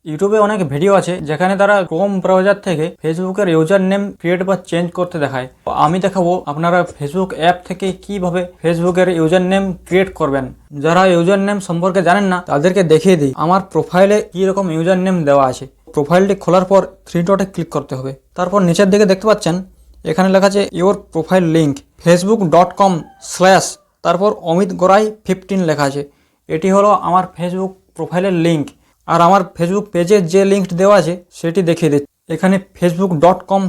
ইউটিউবে অনেক ভিডিও আছে যেখানে তারা ক্রোম ব্রাউজার থেকে ফেসবুকের ইউজার নেম ক্রিয়েট বা চেঞ্জ করতে দেখায়। তো আমি দেখাবো আপনারা ফেসবুক অ্যাপ থেকে কিভাবে ফেসবুকের ইউজার নেম ক্রিয়েট করবেন। যারা ইউজার নেম সম্পর্কে জানেন না তাদেরকে দেখিয়ে দিই আমার প্রোফাইলে কি রকম ইউজার নেম দেওয়া আছে। প্রোফাইলটি খোলার পর থ্রি ডটে ক্লিক করতে হবে। তারপর নিচের দিকে দেখতে পাচ্ছেন এখানে লেখা আছে ইওর প্রোফাইল লিঙ্ক facebook.com/ তারপর অমিত গড়াই 15 লেখা আছে। এটি হলো আমার ফেসবুক প্রোফাইলের লিঙ্ক। আর আমার ফেসবুক পেজে যে লিঙ্ক দেওয়া আছে সেটি দেখিয়ে দিচ্ছি। এখানে facebook.com/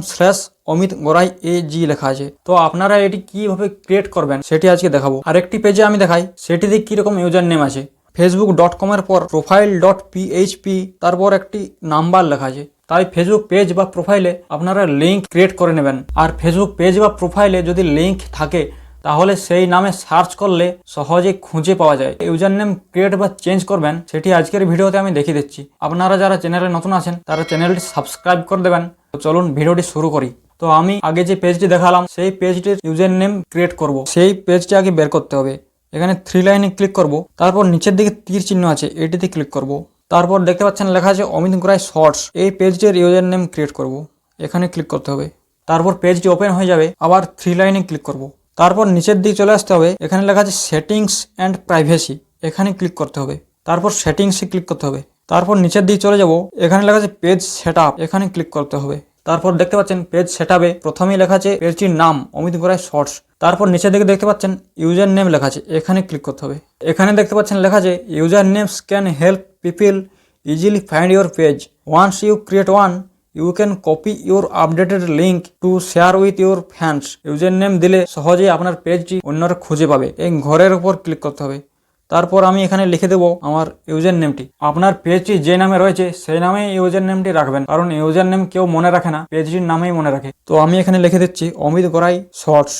অমিত গড়াই AG লেখা আছে। তো আপনারা এটি কিভাবে ক্রিয়েট করবেন সেটি আজকে দেখাবো। আরেকটি পেজে আমি দেখাই সেটিতে কীরকম ইউজার নেম আছে। facebook.com এর পর profile.php তারপর একটি নাম্বার লেখা আছে। তাই ফেসবুক পেজ বা প্রোফাইলে আপনারা লিঙ্ক ক্রিয়েট করে নেবেন। আর ফেসবুক পেজ বা প্রোফাইলে যদি লিঙ্ক থাকে তাহলে সেই নামে সার্চ করলে সহজে খুঁজে পাওয়া যায়। ইউজার নেম ক্রিয়েট বা চেঞ্জ করবেন সেটি আজকের ভিডিওতে আমি দেখিয়ে দিচ্ছি। আপনারা যারা চ্যানেলে নতুন আছেন তারা চ্যানেলটি সাবস্ক্রাইব করে দেবেন। তো চলুন ভিডিওটি শুরু করি। তো আমি আগে যে পেজটি দেখালাম সেই পেজটির ইউজার নেম ক্রিয়েট করব। সেই পেজটি আগে বের করতে হবে। এখানে 3 লাইনে ক্লিক করব। তারপর নিচের দিকে তীর চিহ্ন আছে এটিতে ক্লিক করব। তারপর দেখতে পাচ্ছেন লেখা আছে অমিত গড়াই শর্টস। এই পেজটির ইউজার নেম ক্রিয়েট করব। এখানে ক্লিক করতে হবে। তারপর পেজটি ওপেন হয়ে যাবে। আবার 3 লাইনে ক্লিক করব। তারপর নিচের দিকে চলে আসতে হবে। এখানে লেখা আছে সেটিংস অ্যান্ড প্রাইভেসি। এখানে ক্লিক করতে হবে। তারপর সেটিংসে ক্লিক করতে হবে। তারপর নিচের দিকে চলে যাব। এখানে লেখা আছে পেজ সেটআপ। এখানে ক্লিক করতে হবে। তারপর দেখতে পাচ্ছেন পেজ সেটআপে প্রথমেই লেখা আছে পেজটির নাম অমিত গড়াই শর্টস। তারপর নিচের দিকে দেখতে পাচ্ছেন ইউজার নেম লেখা আছে। এখানে ক্লিক করতে হবে। এখানে দেখতে পাচ্ছেন লেখা আছে user names can help people easily find your page. Once you create one you can copy your updated link to share with your fans. User name দিলে সহজেই আপনার পেজটি অন্যরা খুঁজে পাবে। এই ঘরের উপর ক্লিক করতে হবে। তারপর আমি এখানে লিখে দেবো আমার ইউজার নেমটি। আপনার পেজটি যে নামে রয়েছে সেই নামেই ইউজার নেমটি রাখবেন, কারণ ইউজার নেম কেউ মনে রাখে না, পেজটির নামেই মনে রাখে। তো আমি এখানে লিখে দিচ্ছি অমিত গড়াই শর্টস।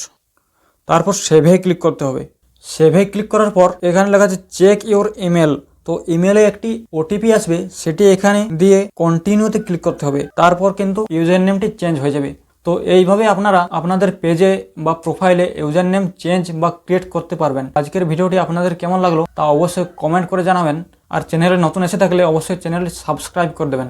তারপর সেভে ক্লিক করতে হবে। সেভে ক্লিক করার পর এখানে লেখা আছে চেক ইউর ইমেল। তো ইমেলে একটি ওটিপি আসবে, সেটি এখানে দিয়ে কন্টিনিউতে ক্লিক করতে হবে। তারপর কিন্তু ইউজার নেমটি চেঞ্জ হয়ে যাবে। তো এইভাবে আপনারা আপনাদের পেজে বা প্রোফাইলে ইউজার নেম চেঞ্জ বা ক্রিয়েট করতে পারবেন। আজকের ভিডিওটি আপনাদের কেমন লাগলো তা অবশ্যই কমেন্ট করে জানাবেন। আর চ্যানেলে নতুন এসে থাকলে অবশ্যই চ্যানেলটি সাবস্ক্রাইব করে দেবেন।